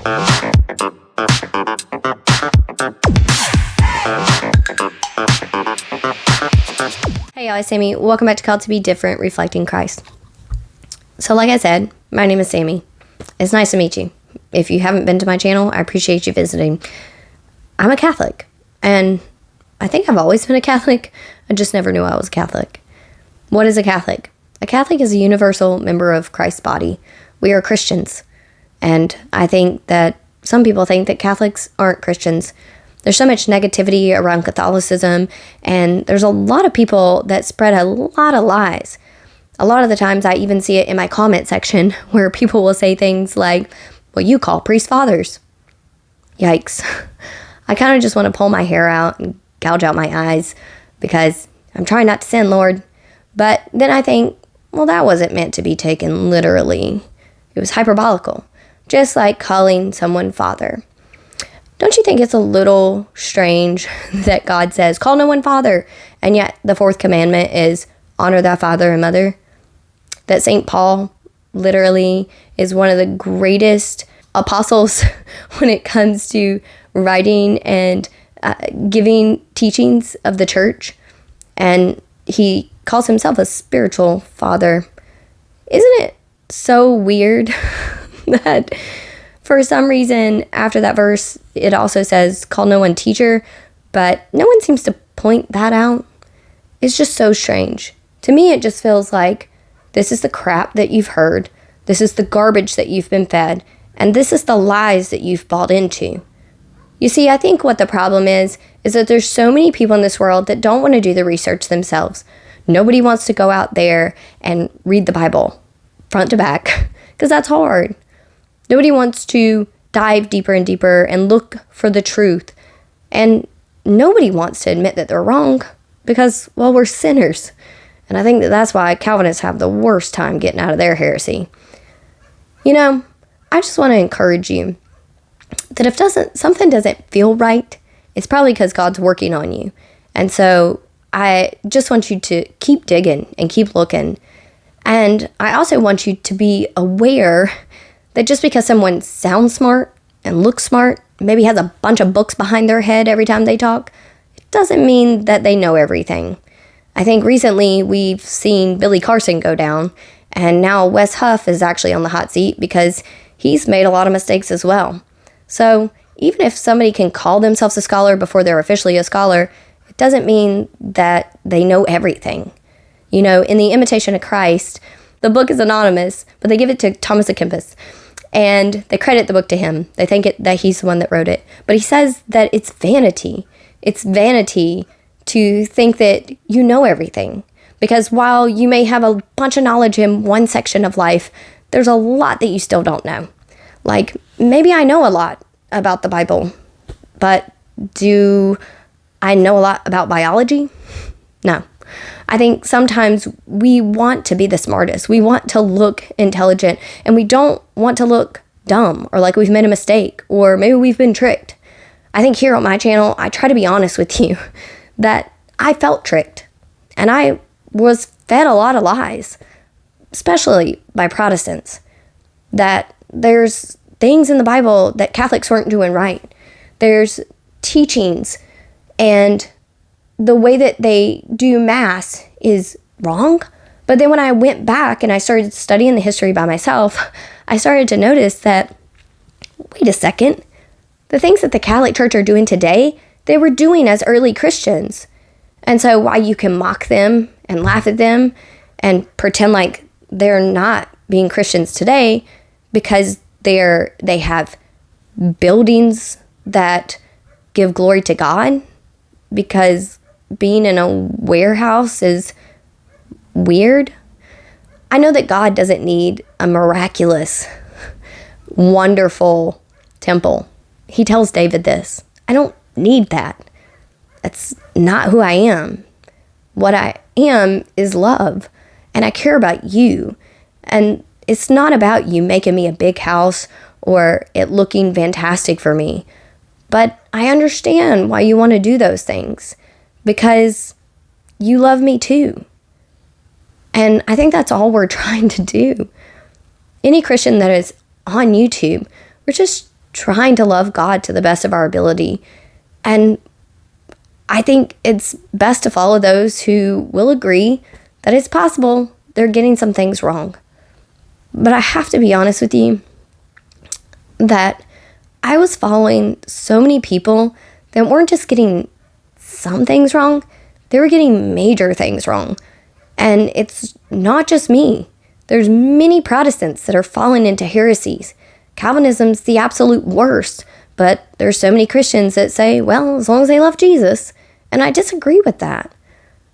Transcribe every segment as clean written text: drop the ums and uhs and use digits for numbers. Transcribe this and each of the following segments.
Hey y'all, it's Sammy. Welcome back to Called to Be Different, Reflecting Christ. So like I said, my name is Sammy. It's nice to meet you. If you haven't been to my channel, I appreciate you visiting. I'm a Catholic, and I think I've always been a Catholic. I just never knew I was a Catholic. What is a Catholic? A Catholic is a universal member of Christ's body. We are Christians. And I think that some people think that Catholics aren't Christians. There's so much negativity around Catholicism, and there's a lot of people that spread a lot of lies. A lot of the times I even see it in my comment section where people will say things like, well, you call priests fathers. Yikes. I kind of just want to pull my hair out and gouge out my eyes because I'm trying not to sin, Lord. But then I think, well, that wasn't meant to be taken literally. It was hyperbolical, just like calling someone father. Don't you think it's a little strange that God says, call no one father, and yet the fourth commandment is honor thy father and mother? That St. Paul literally is one of the greatest apostles when it comes to writing and giving teachings of the church, and he calls himself a spiritual father. Isn't it so weird that for some reason after that verse it also says call no one teacher, but no one seems to point that out? It's just so strange. To me, it just feels like this is the crap that you've heard, this is the garbage that you've been fed, and this is the lies that you've bought into. You see, I think what the problem is that there's so many people in this world that don't want to do the research themselves. Nobody wants to go out there and read the Bible front to back because that's hard. Nobody wants to dive deeper and deeper and look for the truth. And nobody wants to admit that they're wrong because, well, we're sinners. And I think that that's why Calvinists have the worst time getting out of their heresy. You know, I just want to encourage you that if something doesn't feel right, it's probably because God's working on you. And so I just want you to keep digging and keep looking. And I also want you to be aware that just because someone sounds smart and looks smart, maybe has a bunch of books behind their head every time they talk, it doesn't mean that they know everything. I think recently we've seen Billy Carson go down, and now Wes Huff is actually on the hot seat because he's made a lot of mistakes as well. So even if somebody can call themselves a scholar before they're officially a scholar, it doesn't mean that they know everything. You know, in The Imitation of Christ, the book is anonymous, but they give it to Thomas à Kempis, and they credit the book to him. They think that he's the one that wrote it. But he says that it's vanity. It's vanity to think that you know everything. Because while you may have a bunch of knowledge in one section of life, there's a lot that you still don't know. Like, maybe I know a lot about the Bible, but do I know a lot about biology? No. I think sometimes we want to be the smartest. We want to look intelligent, and we don't want to look dumb or like we've made a mistake or maybe we've been tricked. I think here on my channel, I try to be honest with you that I felt tricked, and I was fed a lot of lies, especially by Protestants, that there's things in the Bible that Catholics weren't doing right. There's teachings, and the way that they do Mass is wrong. But then when I went back and I started studying the history by myself, I started to notice that, wait a second, the things that the Catholic Church are doing today, they were doing as early Christians. And so while you can mock them and laugh at them and pretend like they're not being Christians today because they have buildings that give glory to God, because being in a warehouse is weird. I know that God doesn't need a miraculous, wonderful temple. He tells David this. I don't need that. That's not who I am. What I am is love, and I care about you. And it's not about you making me a big house or it looking fantastic for me. But I understand why you want to do those things, because you love me too. And I think that's all we're trying to do. Any Christian that is on YouTube, we're just trying to love God to the best of our ability. And I think it's best to follow those who will agree that it's possible they're getting some things wrong. But I have to be honest with you that I was following so many people that weren't just getting some things wrong, they were getting major things wrong. And it's not just me. There's many Protestants that are falling into heresies. Calvinism's the absolute worst, but there's so many Christians that say, well, as long as they love Jesus. And I disagree with that.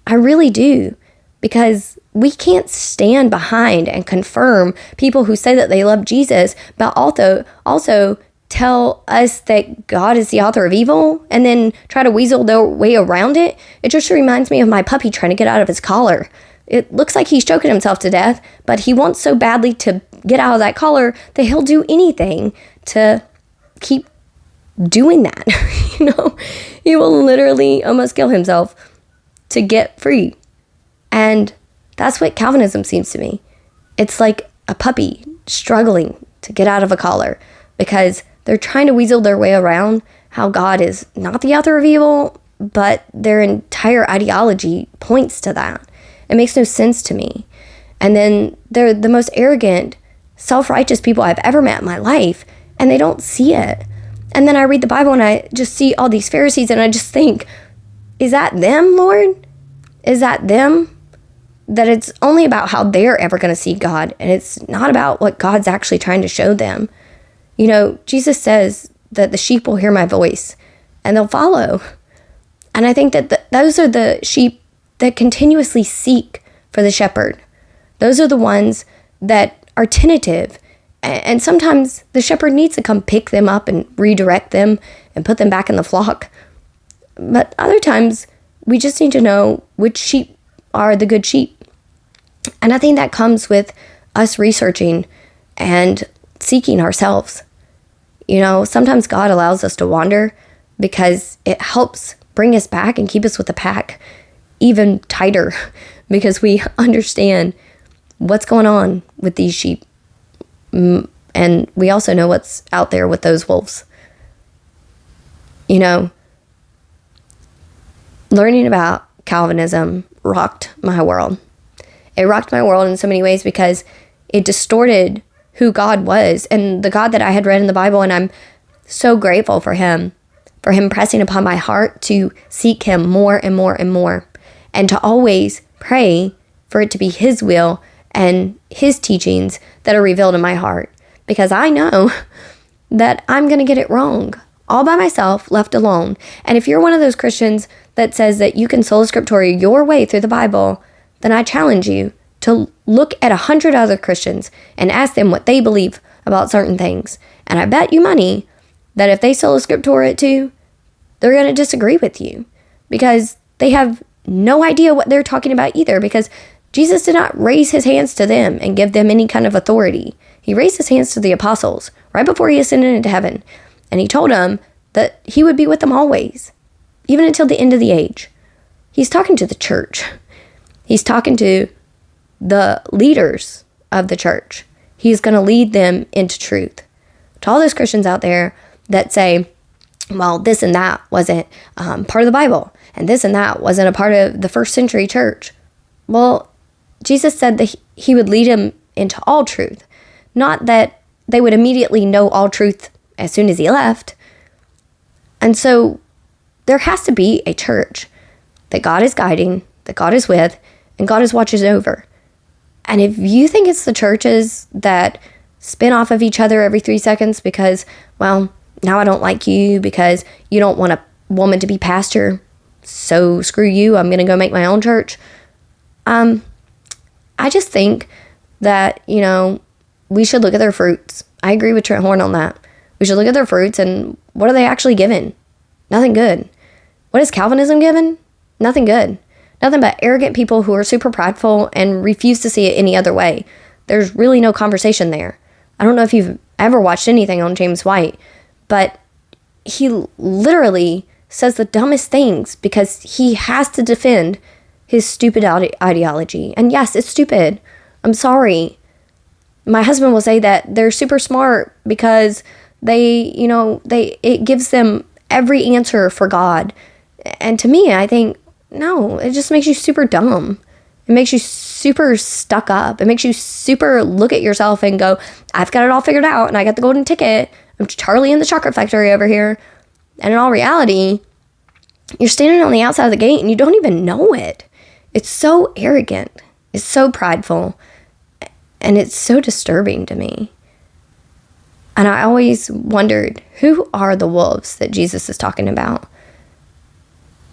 I really do. Because we can't stand behind and confirm people who say that they love Jesus, but also tell us that God is the author of evil and then try to weasel their way around it. It just reminds me of my puppy trying to get out of his collar. It looks like he's choking himself to death, but he wants so badly to get out of that collar that he'll do anything to keep doing that. He will literally almost kill himself to get free. And that's what Calvinism seems to me. It's like a puppy struggling to get out of a collar because they're trying to weasel their way around how God is not the author of evil, but their entire ideology points to that. It makes no sense to me. And then they're the most arrogant, self-righteous people I've ever met in my life, and they don't see it. And then I read the Bible and I just see all these Pharisees and I just think, is that them, Lord? Is that them? That it's only about how they're ever going to see God, and it's not about what God's actually trying to show them. Jesus says that the sheep will hear my voice and they'll follow. And I think that those are the sheep that continuously seek for the shepherd. Those are the ones that are tentative. And sometimes the shepherd needs to come pick them up and redirect them and put them back in the flock. But other times, we just need to know which sheep are the good sheep. And I think that comes with us researching and seeking ourselves. Sometimes God allows us to wander because it helps bring us back and keep us with the pack even tighter because we understand what's going on with these sheep. And we also know what's out there with those wolves. Learning about Calvinism rocked my world. It rocked my world in so many ways because it distorted who God was and the God that I had read in the Bible. And I'm so grateful for him pressing upon my heart to seek him more and more and more, and to always pray for it to be his will and his teachings that are revealed in my heart. Because I know that I'm going to get it wrong all by myself, left alone. And if you're one of those Christians that says that you can sola scriptura your way through the Bible, then I challenge you to look at 100 other Christians and ask them what they believe about certain things. And I bet you money that if they sola scriptura it too, they're going to disagree with you because they have no idea what they're talking about either, because Jesus did not raise his hands to them and give them any kind of authority. He raised his hands to the apostles right before he ascended into heaven. And he told them that he would be with them always, even until the end of the age. He's talking to the church. He's talking to the leaders of the church. He's going to lead them into truth. To all those Christians out there that say, well, this and that wasn't part of the Bible, and this and that wasn't a part of the first century church. Well, Jesus said that he would lead them into all truth, not that they would immediately know all truth as soon as he left. And so there has to be a church that God is guiding, that God is with, and God is watches over. And if you think it's the churches that spin off of each other every 3 seconds because, well, now I don't like you because you don't want a woman to be pastor, so screw you, I'm going to go make my own church. I just think that, we should look at their fruits. I agree with Trent Horn on that. We should look at their fruits and what are they actually given? Nothing good. What is Calvinism given? Nothing good. Nothing but arrogant people who are super prideful and refuse to see it any other way. There's really no conversation there. I don't know if you've ever watched anything on James White, but he literally says the dumbest things because he has to defend his stupid ideology. And yes, it's stupid. I'm sorry. My husband will say that they're super smart because It gives them every answer for God. And to me, I think, no, it just makes you super dumb. It makes you super stuck up. It makes you super look at yourself and go, I've got it all figured out and I got the golden ticket. I'm Charlie in the chocolate factory over here. And in all reality, you're standing on the outside of the gate and you don't even know it. It's so arrogant. It's so prideful. And it's so disturbing to me. And I always wondered, who are the wolves that Jesus is talking about?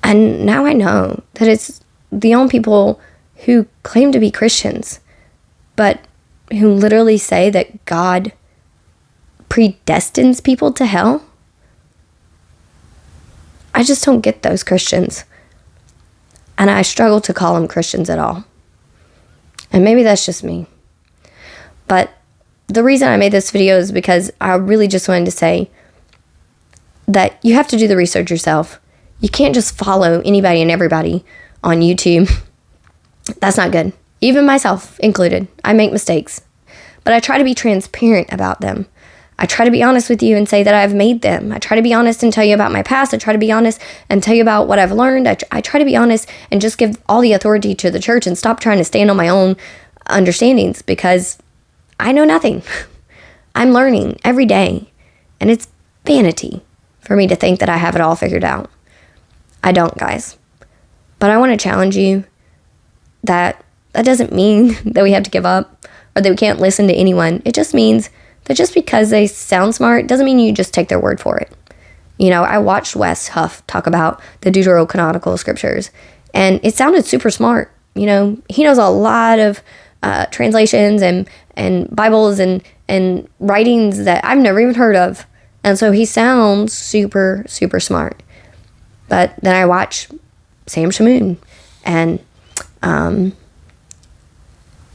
And now I know that it's the only people who claim to be Christians, but who literally say that God predestines people to hell. I just don't get those Christians. And I struggle to call them Christians at all. And maybe that's just me. But the reason I made this video is because I really just wanted to say that you have to do the research yourself. You can't just follow anybody and everybody on YouTube. That's not good. Even myself included. I make mistakes. But I try to be transparent about them. I try to be honest with you and say that I've made them. I try to be honest and tell you about my past. I try to be honest and tell you about what I've learned. I try to be honest and just give all the authority to the church and stop trying to stand on my own understandings, because I know nothing. I'm learning every day. And it's vanity for me to think that I have it all figured out. I don't, guys. But I want to challenge you that doesn't mean that we have to give up or that we can't listen to anyone. It just means that just because they sound smart doesn't mean you just take their word for it. You know, I watched Wes Huff talk about the Deuterocanonical scriptures, and it sounded super smart. You know, he knows a lot of translations and Bibles and writings that I've never even heard of. And so he sounds super, super smart. But then I watch Sam Shamoon and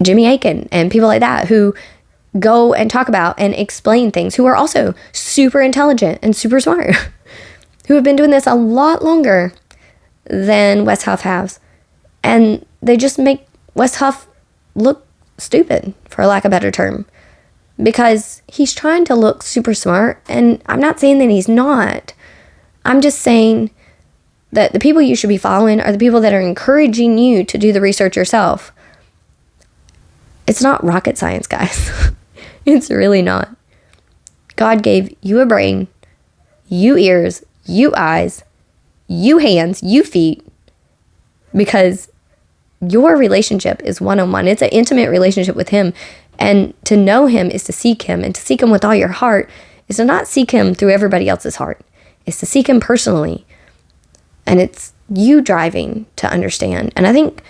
Jimmy Akin and people like that who go and talk about and explain things, who are also super intelligent and super smart, who have been doing this a lot longer than Wes Huff has. And they just make Wes Huff look stupid, for lack of a better term, because he's trying to look super smart. And I'm not saying that he's not. I'm just saying that the people you should be following are the people that are encouraging you to do the research yourself. It's not rocket science, guys. It's really not. God gave you a brain, you ears, you eyes, you hands, you feet, because your relationship is one-on-one. It's an intimate relationship with Him. And to know Him is to seek Him. And to seek Him with all your heart is to not seek Him through everybody else's heart. It's to seek Him personally. And it's you driving to understand. And I think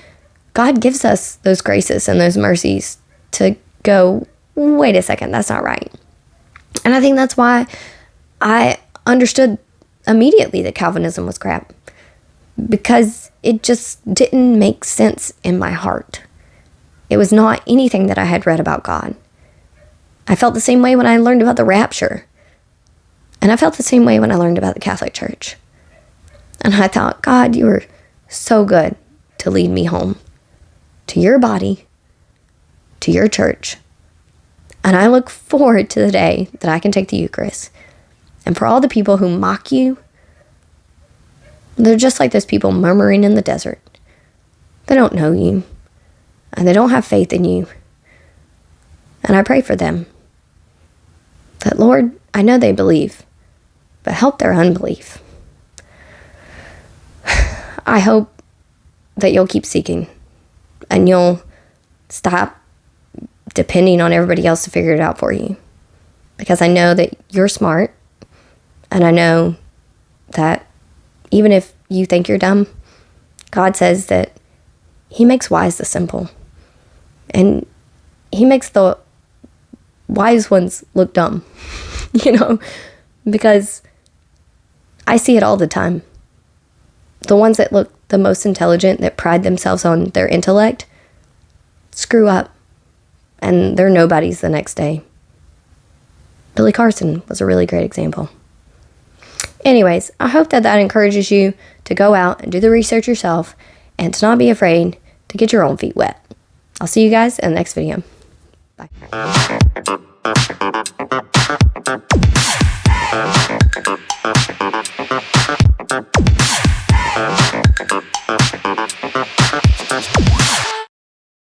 God gives us those graces and those mercies to go, wait a second, that's not right. And I think that's why I understood immediately that Calvinism was crap, because it just didn't make sense in my heart. It was not anything that I had read about God. I felt the same way when I learned about the rapture. And I felt the same way when I learned about the Catholic Church. And I thought, God, you were so good to lead me home, to your body, to your church. And I look forward to the day that I can take the Eucharist. And for all the people who mock you, they're just like those people murmuring in the desert. They don't know you, and they don't have faith in you. And I pray for them that, Lord, I know they believe, but help their unbelief. I hope that you'll keep seeking and you'll stop depending on everybody else to figure it out for you. Because I know that you're smart, and I know that even if you think you're dumb, God says that He makes wise the simple. And He makes the wise ones look dumb, because I see it all the time. The ones that look the most intelligent, that pride themselves on their intellect, screw up. And they're nobodies the next day. Billy Carson was a really great example. Anyways, I hope that encourages you to go out and do the research yourself and to not be afraid to get your own feet wet. I'll see you guys in the next video. Bye.